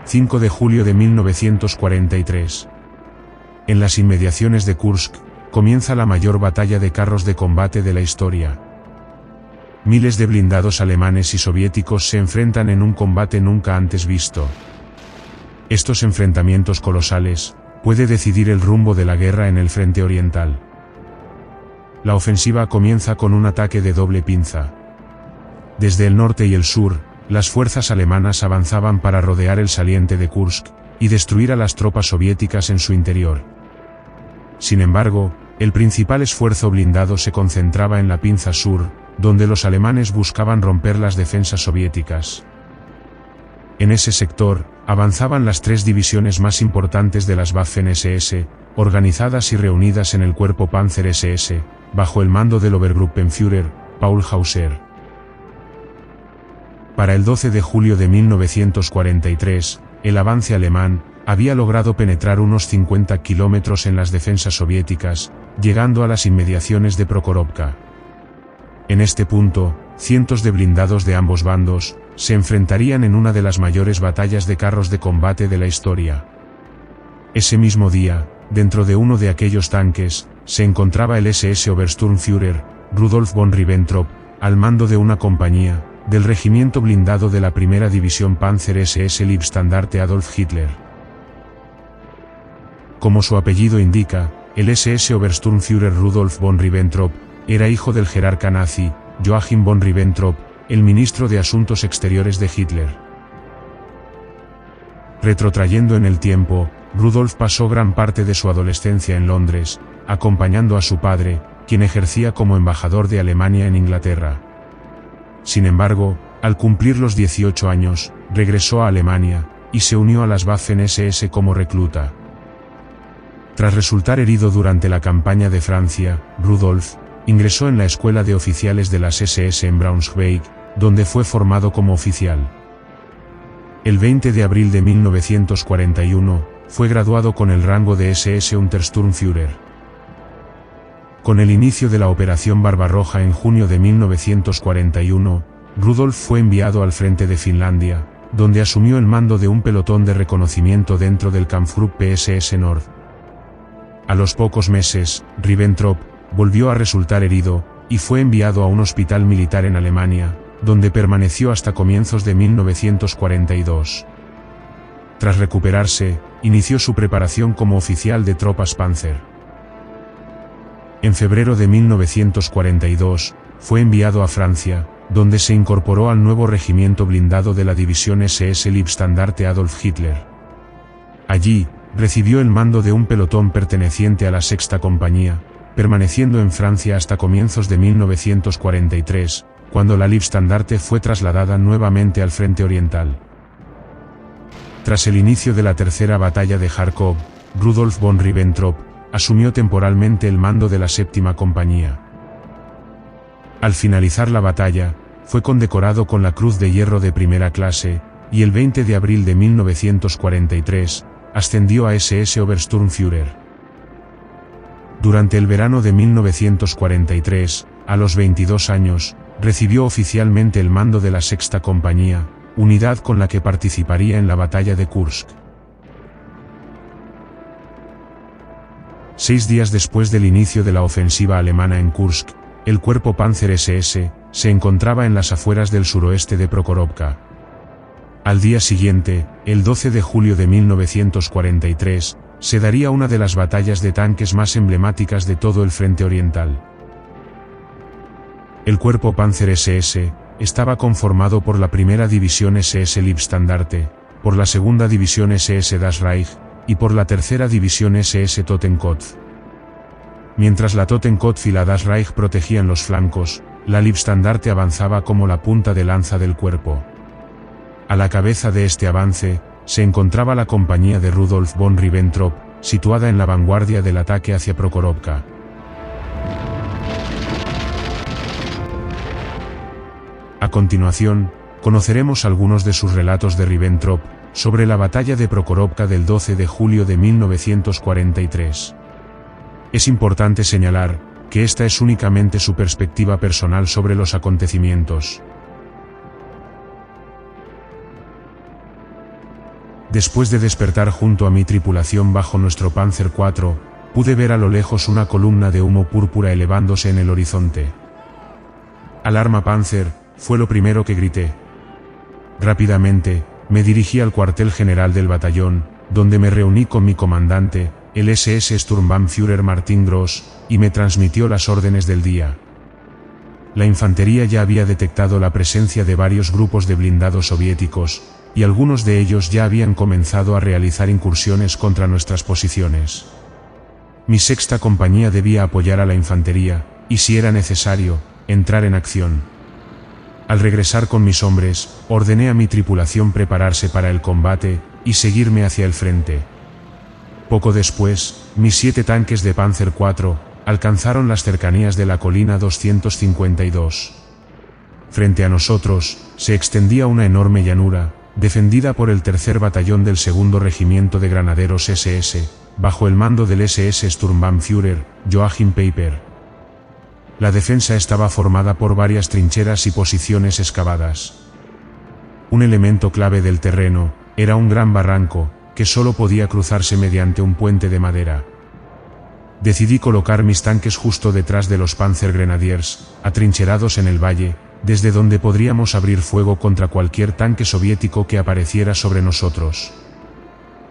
5 de julio de 1943. En las inmediaciones de Kursk, comienza la mayor batalla de carros de combate de la historia. Miles de blindados alemanes y soviéticos se enfrentan en un combate nunca antes visto. Estos enfrentamientos colosales puede decidir el rumbo de la guerra en el frente oriental. La ofensiva comienza con un ataque de doble pinza. Desde el norte y el sur, las fuerzas alemanas avanzaban para rodear el saliente de Kursk y destruir a las tropas soviéticas en su interior. Sin embargo, el principal esfuerzo blindado se concentraba en la pinza sur, donde los alemanes buscaban romper las defensas soviéticas. En ese sector, avanzaban las tres divisiones más importantes de las Waffen-SS, organizadas y reunidas en el cuerpo Panzer-SS, bajo el mando del Obergruppenführer, Paul Hauser. Para el 12 de julio de 1943, el avance alemán había logrado penetrar unos 50 kilómetros en las defensas soviéticas, llegando a las inmediaciones de Prokhorovka. En este punto, cientos de blindados de ambos bandos se enfrentarían en una de las mayores batallas de carros de combate de la historia. Ese mismo día, dentro de uno de aquellos tanques, se encontraba el SS Obersturmführer, Rudolf von Ribbentrop, al mando de una compañía del regimiento blindado de la primera división Panzer SS Leibstandarte Adolf Hitler. Como su apellido indica, el SS Obersturmführer Rudolf von Ribbentrop era hijo del jerarca nazi, Joachim von Ribbentrop, el ministro de Asuntos Exteriores de Hitler. Retrotrayendo en el tiempo, Rudolf pasó gran parte de su adolescencia en Londres, acompañando a su padre, quien ejercía como embajador de Alemania en Inglaterra. Sin embargo, al cumplir los 18 años, regresó a Alemania, y se unió a las Waffen-SS como recluta. Tras resultar herido durante la campaña de Francia, Rudolf ingresó en la Escuela de Oficiales de las SS en Braunschweig, donde fue formado como oficial. El 20 de abril de 1941, fue graduado con el rango de SS Untersturmführer. Con el inicio de la Operación Barbarroja en junio de 1941, Rudolf fue enviado al frente de Finlandia, donde asumió el mando de un pelotón de reconocimiento dentro del Kampfgruppe SS Nord. A los pocos meses, Ribbentrop volvió a resultar herido, y fue enviado a un hospital militar en Alemania, donde permaneció hasta comienzos de 1942. Tras recuperarse, inició su preparación como oficial de tropas Panzer. En febrero de 1942, fue enviado a Francia, donde se incorporó al nuevo regimiento blindado de la división SS Leibstandarte Adolf Hitler. Allí, recibió el mando de un pelotón perteneciente a la Sexta Compañía, permaneciendo en Francia hasta comienzos de 1943, cuando la Leibstandarte fue trasladada nuevamente al frente oriental. Tras el inicio de la tercera batalla de Kharkov, Rudolf von Ribbentrop asumió temporalmente el mando de la Séptima Compañía. Al finalizar la batalla, fue condecorado con la Cruz de Hierro de primera clase, y el 20 de abril de 1943, ascendió a SS Obersturmführer. Durante el verano de 1943, a los 22 años, recibió oficialmente el mando de la Sexta Compañía, unidad con la que participaría en la batalla de Kursk. 6 días después del inicio de la ofensiva alemana en Kursk, el cuerpo Panzer SS se encontraba en las afueras del suroeste de Prokhorovka. Al día siguiente, el 12 de julio de 1943, se daría una de las batallas de tanques más emblemáticas de todo el frente oriental. El cuerpo Panzer SS estaba conformado por la primera división SS Leibstandarte, por la segunda división SS Das Reich, y por la tercera división SS Totenkopf. Mientras la Totenkopf y la Das Reich protegían los flancos, la Leibstandarte avanzaba como la punta de lanza del cuerpo. A la cabeza de este avance, se encontraba la compañía de Rudolf von Ribbentrop, situada en la vanguardia del ataque hacia Prokhorovka. A continuación, conoceremos algunos de sus relatos de Ribbentrop sobre la batalla de Prokhorovka del 12 de julio de 1943. Es importante señalar que esta es únicamente su perspectiva personal sobre los acontecimientos. Después de despertar junto a mi tripulación bajo nuestro Panzer IV, pude ver a lo lejos una columna de humo púrpura elevándose en el horizonte. «Alarma Panzer», fue lo primero que grité. Rápidamente, me dirigí al cuartel general del batallón, donde me reuní con mi comandante, el SS Sturmbannführer Martin Gross, y me transmitió las órdenes del día. La infantería ya había detectado la presencia de varios grupos de blindados soviéticos, y algunos de ellos ya habían comenzado a realizar incursiones contra nuestras posiciones. Mi sexta compañía debía apoyar a la infantería, y si era necesario, entrar en acción. Al regresar con mis hombres, ordené a mi tripulación prepararse para el combate, y seguirme hacia el frente. Poco después, mis 7 tanques de Panzer IV alcanzaron las cercanías de la colina 252. Frente a nosotros, se extendía una enorme llanura, defendida por el tercer batallón del segundo regimiento de granaderos SS, bajo el mando del SS Sturmbannführer, Joachim Peiper. La defensa estaba formada por varias trincheras y posiciones excavadas. Un elemento clave del terreno era un gran barranco, que solo podía cruzarse mediante un puente de madera. Decidí colocar mis tanques justo detrás de los Panzer Grenadiers, atrincherados en el valle, desde donde podríamos abrir fuego contra cualquier tanque soviético que apareciera sobre nosotros.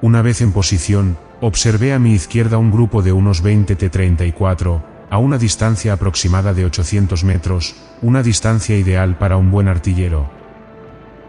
Una vez en posición, observé a mi izquierda un grupo de unos 20 T-34, a una distancia aproximada de 800 metros, una distancia ideal para un buen artillero.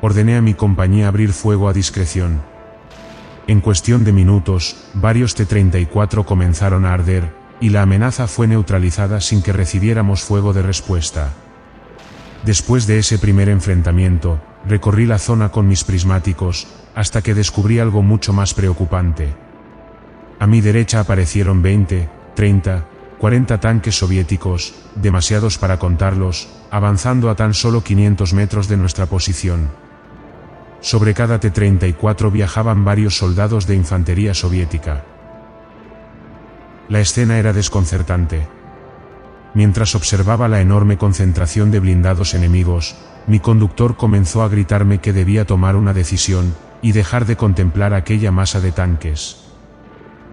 Ordené a mi compañía abrir fuego a discreción. En cuestión de minutos, varios T-34 comenzaron a arder, y la amenaza fue neutralizada sin que recibiéramos fuego de respuesta. Después de ese primer enfrentamiento, recorrí la zona con mis prismáticos, hasta que descubrí algo mucho más preocupante. A mi derecha aparecieron 20, 30, 40 tanques soviéticos, demasiados para contarlos, avanzando a tan solo 500 metros de nuestra posición. Sobre cada T-34 viajaban varios soldados de infantería soviética. La escena era desconcertante. Mientras observaba la enorme concentración de blindados enemigos, mi conductor comenzó a gritarme que debía tomar una decisión, y dejar de contemplar aquella masa de tanques.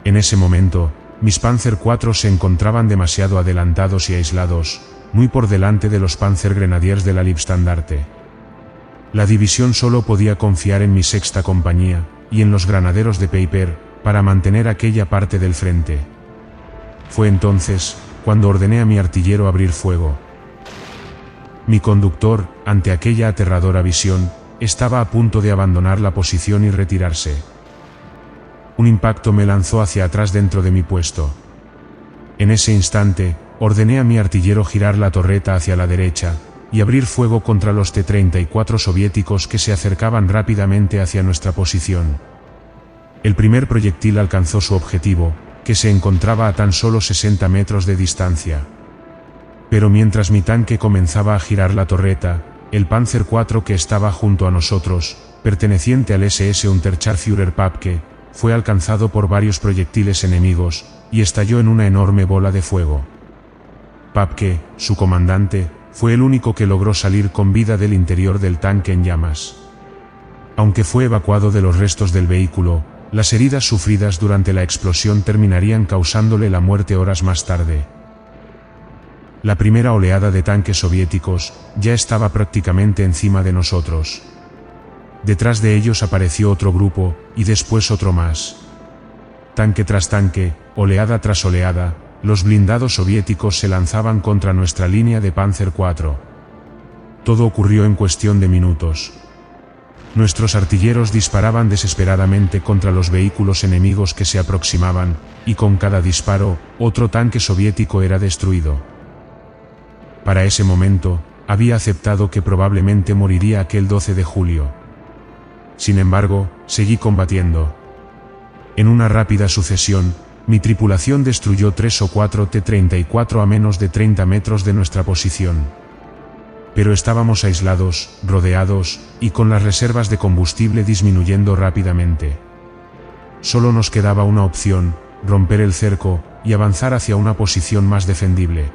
En ese momento, mis Panzer IV se encontraban demasiado adelantados y aislados, muy por delante de los Panzer Grenadiers de la Liebstandarte. La división solo podía confiar en mi sexta compañía, y en los granaderos de Peiper, para mantener aquella parte del frente. Fue entonces, cuando ordené a mi artillero abrir fuego. Mi conductor, ante aquella aterradora visión, estaba a punto de abandonar la posición y retirarse. Un impacto me lanzó hacia atrás dentro de mi puesto. En ese instante, ordené a mi artillero girar la torreta hacia la derecha, y abrir fuego contra los T-34 soviéticos que se acercaban rápidamente hacia nuestra posición. El primer proyectil alcanzó su objetivo, que se encontraba a tan solo 60 metros de distancia. Pero mientras mi tanque comenzaba a girar la torreta, el Panzer IV que estaba junto a nosotros, perteneciente al SS Unterscharführer Papke, fue alcanzado por varios proyectiles enemigos, y estalló en una enorme bola de fuego. Papke, su comandante, fue el único que logró salir con vida del interior del tanque en llamas. Aunque fue evacuado de los restos del vehículo, las heridas sufridas durante la explosión terminarían causándole la muerte horas más tarde. La primera oleada de tanques soviéticos ya estaba prácticamente encima de nosotros. Detrás de ellos apareció otro grupo, y después otro más. Tanque tras tanque, oleada tras oleada, los blindados soviéticos se lanzaban contra nuestra línea de Panzer IV. Todo ocurrió en cuestión de minutos. Nuestros artilleros disparaban desesperadamente contra los vehículos enemigos que se aproximaban, y con cada disparo, otro tanque soviético era destruido. Para ese momento, había aceptado que probablemente moriría aquel 12 de julio. Sin embargo, seguí combatiendo. En una rápida sucesión, mi tripulación destruyó 3 o 4 T-34 a menos de 30 metros de nuestra posición. Pero estábamos aislados, rodeados, y con las reservas de combustible disminuyendo rápidamente. Solo nos quedaba una opción: romper el cerco, y avanzar hacia una posición más defendible.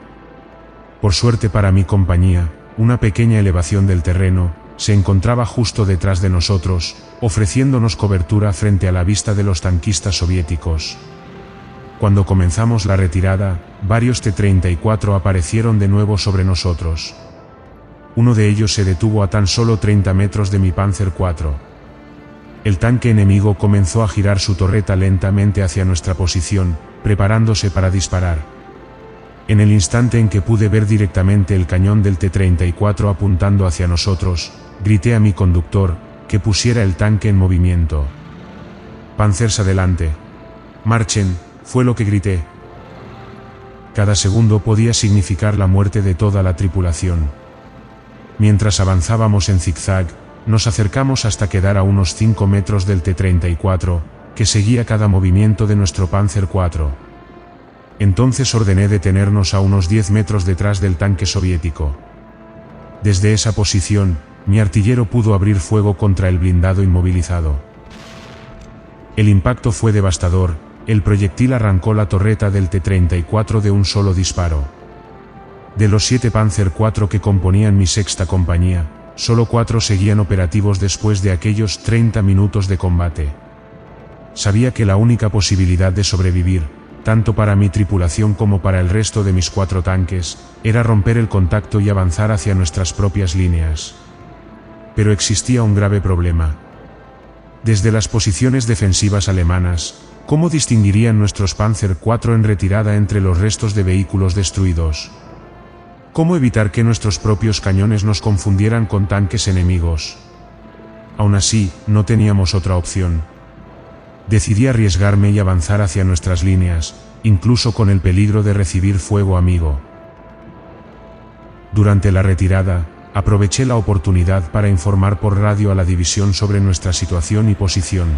Por suerte para mi compañía, una pequeña elevación del terreno se encontraba justo detrás de nosotros, ofreciéndonos cobertura frente a la vista de los tanquistas soviéticos. Cuando comenzamos la retirada, varios T-34 aparecieron de nuevo sobre nosotros. Uno de ellos se detuvo a tan solo 30 metros de mi Panzer IV. El tanque enemigo comenzó a girar su torreta lentamente hacia nuestra posición, preparándose para disparar. En el instante en que pude ver directamente el cañón del T-34 apuntando hacia nosotros, grité a mi conductor que pusiera el tanque en movimiento. «Panzers adelante. Marchen», fue lo que grité. Cada segundo podía significar la muerte de toda la tripulación. Mientras avanzábamos en zigzag, nos acercamos hasta quedar a unos 5 metros del T-34, que seguía cada movimiento de nuestro Panzer IV. Entonces ordené detenernos a unos 10 metros detrás del tanque soviético. Desde esa posición, mi artillero pudo abrir fuego contra el blindado inmovilizado. El impacto fue devastador, el proyectil arrancó la torreta del T-34 de un solo disparo. De los 7 Panzer IV que componían mi sexta compañía, solo 4 seguían operativos después de aquellos 30 minutos de combate. Sabía que la única posibilidad de sobrevivir, tanto para mi tripulación como para el resto de mis 4 tanques, era romper el contacto y avanzar hacia nuestras propias líneas. Pero existía un grave problema. Desde las posiciones defensivas alemanas, ¿cómo distinguirían nuestros Panzer IV en retirada entre los restos de vehículos destruidos? ¿Cómo evitar que nuestros propios cañones nos confundieran con tanques enemigos? Aún así, no teníamos otra opción. Decidí arriesgarme y avanzar hacia nuestras líneas, incluso con el peligro de recibir fuego amigo. Durante la retirada, aproveché la oportunidad para informar por radio a la división sobre nuestra situación y posición.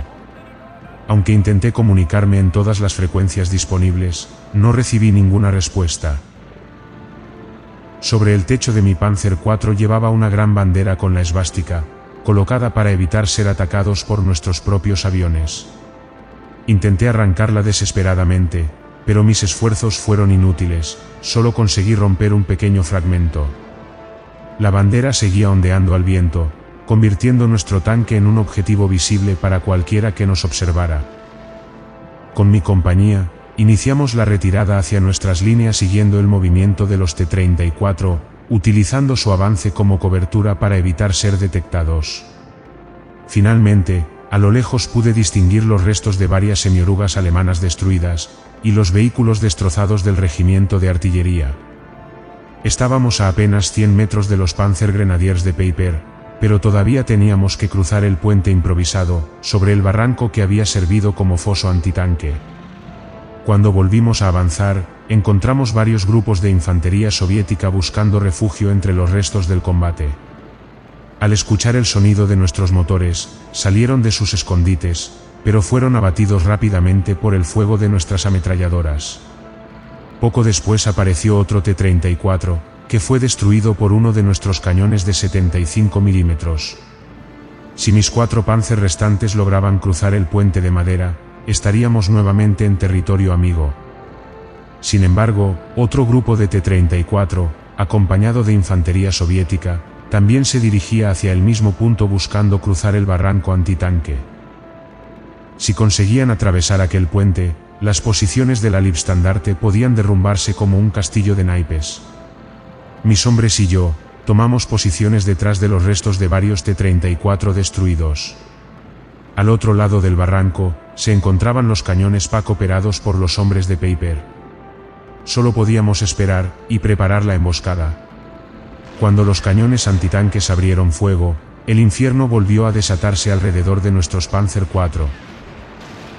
Aunque intenté comunicarme en todas las frecuencias disponibles, no recibí ninguna respuesta. Sobre el techo de mi Panzer IV llevaba una gran bandera con la esvástica, colocada para evitar ser atacados por nuestros propios aviones. Intenté arrancarla desesperadamente, pero mis esfuerzos fueron inútiles, solo conseguí romper un pequeño fragmento. La bandera seguía ondeando al viento, convirtiendo nuestro tanque en un objetivo visible para cualquiera que nos observara. Con mi compañía, iniciamos la retirada hacia nuestras líneas siguiendo el movimiento de los T-34, utilizando su avance como cobertura para evitar ser detectados. Finalmente, a lo lejos pude distinguir los restos de varias semiorugas alemanas destruidas, y los vehículos destrozados del regimiento de artillería. Estábamos a apenas 100 metros de los Panzer Grenadiers de Peiper, pero todavía teníamos que cruzar el puente improvisado, sobre el barranco que había servido como foso antitanque. Cuando volvimos a avanzar, encontramos varios grupos de infantería soviética buscando refugio entre los restos del combate. Al escuchar el sonido de nuestros motores, salieron de sus escondites, pero fueron abatidos rápidamente por el fuego de nuestras ametralladoras. Poco después apareció otro T-34, que fue destruido por uno de nuestros cañones de 75 milímetros. Si mis 4 Panzer restantes lograban cruzar el puente de madera, estaríamos nuevamente en territorio amigo. Sin embargo, otro grupo de T-34, acompañado de infantería soviética, también se dirigía hacia el mismo punto buscando cruzar el barranco antitanque. Si conseguían atravesar aquel puente, las posiciones del Liebstandarte podían derrumbarse como un castillo de naipes. Mis hombres y yo, tomamos posiciones detrás de los restos de varios T-34 destruidos. Al otro lado del barranco, se encontraban los cañones PaK operados por los hombres de Peiper. Solo podíamos esperar y preparar la emboscada. Cuando los cañones antitanques abrieron fuego, el infierno volvió a desatarse alrededor de nuestros Panzer IV.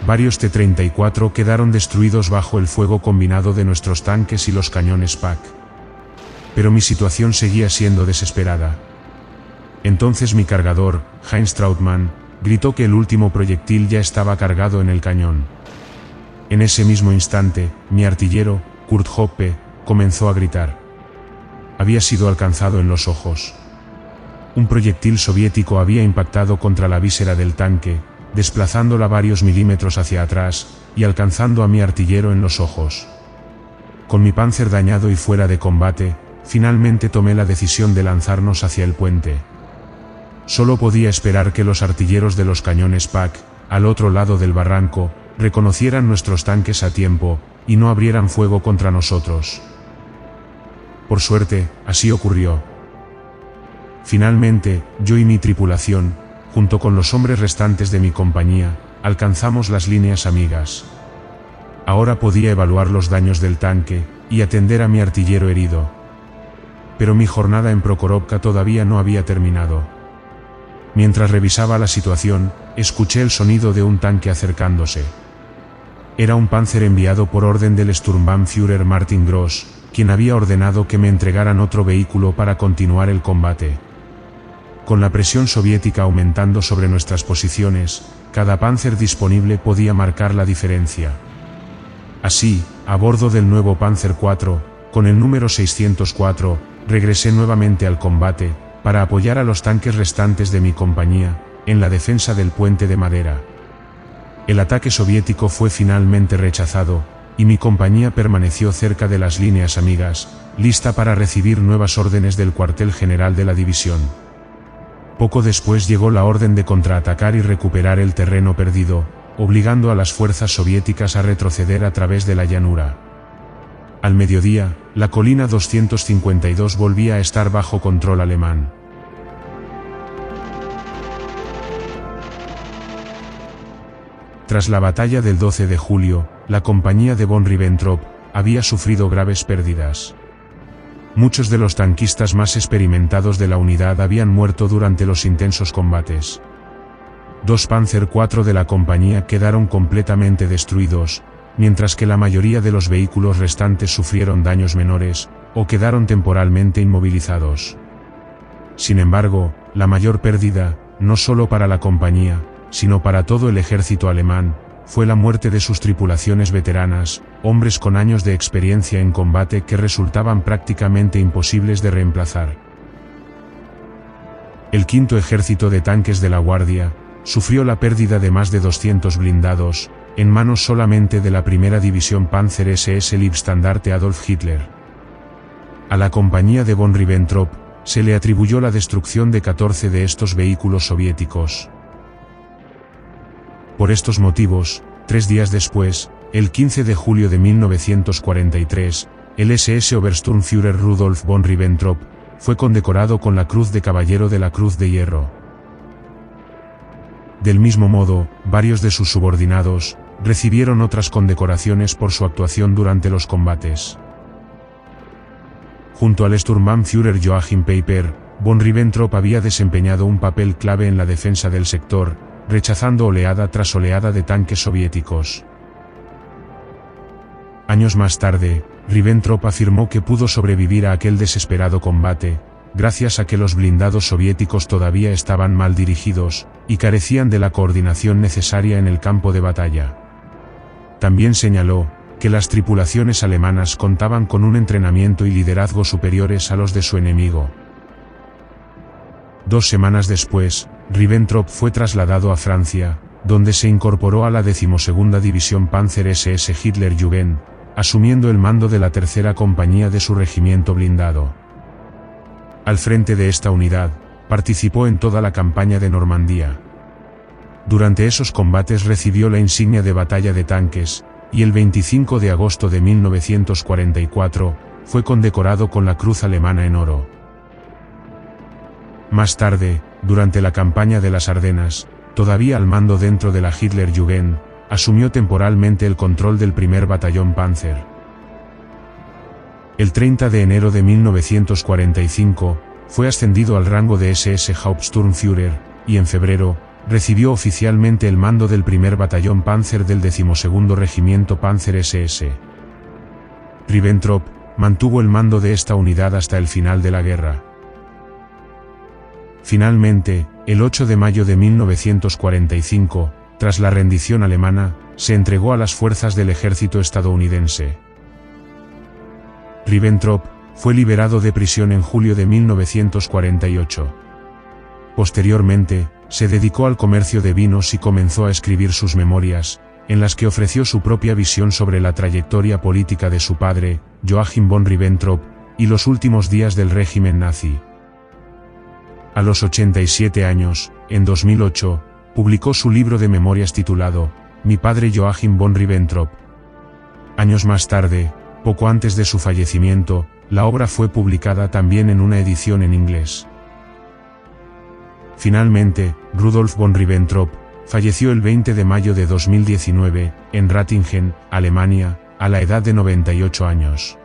Varios T-34 quedaron destruidos bajo el fuego combinado de nuestros tanques y los cañones PaK. Pero mi situación seguía siendo desesperada. Entonces mi cargador, Heinz Trautmann, gritó que el último proyectil ya estaba cargado en el cañón. En ese mismo instante, mi artillero, Kurt Hoppe, comenzó a gritar. Había sido alcanzado en los ojos. Un proyectil soviético había impactado contra la víscera del tanque, desplazándola varios milímetros hacia atrás, y alcanzando a mi artillero en los ojos. Con mi Panzer dañado y fuera de combate, finalmente tomé la decisión de lanzarnos hacia el puente. solo podía esperar que los artilleros de los cañones Pack, al otro lado del barranco, reconocieran nuestros tanques a tiempo, y no abrieran fuego contra nosotros. Por suerte, así ocurrió. Finalmente, yo y mi tripulación, junto con los hombres restantes de mi compañía, alcanzamos las líneas amigas. Ahora podía evaluar los daños del tanque, y atender a mi artillero herido. Pero mi jornada en Prokhorovka todavía no había terminado. Mientras revisaba la situación, escuché el sonido de un tanque acercándose. Era un Panzer enviado por orden del Sturmbannführer Martin Gross, quien había ordenado que me entregaran otro vehículo para continuar el combate. Con la presión soviética aumentando sobre nuestras posiciones, cada Panzer disponible podía marcar la diferencia. Así, a bordo del nuevo Panzer IV, con el número 604, regresé nuevamente al combate, para apoyar a los tanques restantes de mi compañía, en la defensa del puente de madera. El ataque soviético fue finalmente rechazado, y mi compañía permaneció cerca de las líneas amigas, lista para recibir nuevas órdenes del cuartel general de la división. Poco después llegó la orden de contraatacar y recuperar el terreno perdido, obligando a las fuerzas soviéticas a retroceder a través de la llanura. Al mediodía, la colina 252 volvía a estar bajo control alemán. Tras la batalla del 12 de julio, la compañía de von Ribbentrop había sufrido graves pérdidas. Muchos de los tanquistas más experimentados de la unidad habían muerto durante los intensos combates. 2 Panzer IV de la compañía quedaron completamente destruidos, mientras que la mayoría de los vehículos restantes sufrieron daños menores, o quedaron temporalmente inmovilizados. Sin embargo, la mayor pérdida, no solo para la compañía, sino para todo el ejército alemán, fue la muerte de sus tripulaciones veteranas, hombres con años de experiencia en combate que resultaban prácticamente imposibles de reemplazar. El quinto ejército de tanques de la Guardia sufrió la pérdida de más de 200 blindados, en manos solamente de la primera división Panzer SS Leibstandarte Adolf Hitler. A la compañía de von Ribbentrop se le atribuyó la destrucción de 14 de estos vehículos soviéticos. Por estos motivos, 3 días después, el 15 de julio de 1943, el SS Obersturmführer Rudolf von Ribbentrop fue condecorado con la Cruz de Caballero de la Cruz de Hierro. Del mismo modo, varios de sus subordinados recibieron otras condecoraciones por su actuación durante los combates. Junto al Sturmbannführer Joachim Peiper, von Ribbentrop había desempeñado un papel clave en la defensa del sector, rechazando oleada tras oleada de tanques soviéticos. Años más tarde, Ribbentrop afirmó que pudo sobrevivir a aquel desesperado combate, gracias a que los blindados soviéticos todavía estaban mal dirigidos, y carecían de la coordinación necesaria en el campo de batalla. También señaló que las tripulaciones alemanas contaban con un entrenamiento y liderazgo superiores a los de su enemigo. 2 semanas después, Ribbentrop fue trasladado a Francia, donde se incorporó a la 12ª División Panzer SS Hitlerjugend, asumiendo el mando de la 3ª compañía de su regimiento blindado. Al frente de esta unidad, participó en toda la campaña de Normandía. Durante esos combates recibió la insignia de batalla de tanques, y el 25 de agosto de 1944, fue condecorado con la Cruz Alemana en oro. Más tarde, durante la campaña de las Ardenas, todavía al mando dentro de la Hitlerjugend, asumió temporalmente el control del 1er Batallón Panzer. El 30 de enero de 1945, fue ascendido al rango de SS Hauptsturmführer, y en febrero, recibió oficialmente el mando del 1er Batallón Panzer del 12º Regimiento Panzer SS. Ribbentrop mantuvo el mando de esta unidad hasta el final de la guerra. Finalmente, el 8 de mayo de 1945, tras la rendición alemana, se entregó a las fuerzas del ejército estadounidense. Ribbentrop fue liberado de prisión en julio de 1948. Posteriormente, se dedicó al comercio de vinos y comenzó a escribir sus memorias, en las que ofreció su propia visión sobre la trayectoria política de su padre, Joachim von Ribbentrop, y los últimos días del régimen nazi. A los 87 años, en 2008, publicó su libro de memorias titulado Mi padre Joachim von Ribbentrop. Años más tarde, poco antes de su fallecimiento, la obra fue publicada también en una edición en inglés. Finalmente, Rudolf von Ribbentrop falleció el 20 de mayo de 2019, en Ratingen, Alemania, a la edad de 98 años.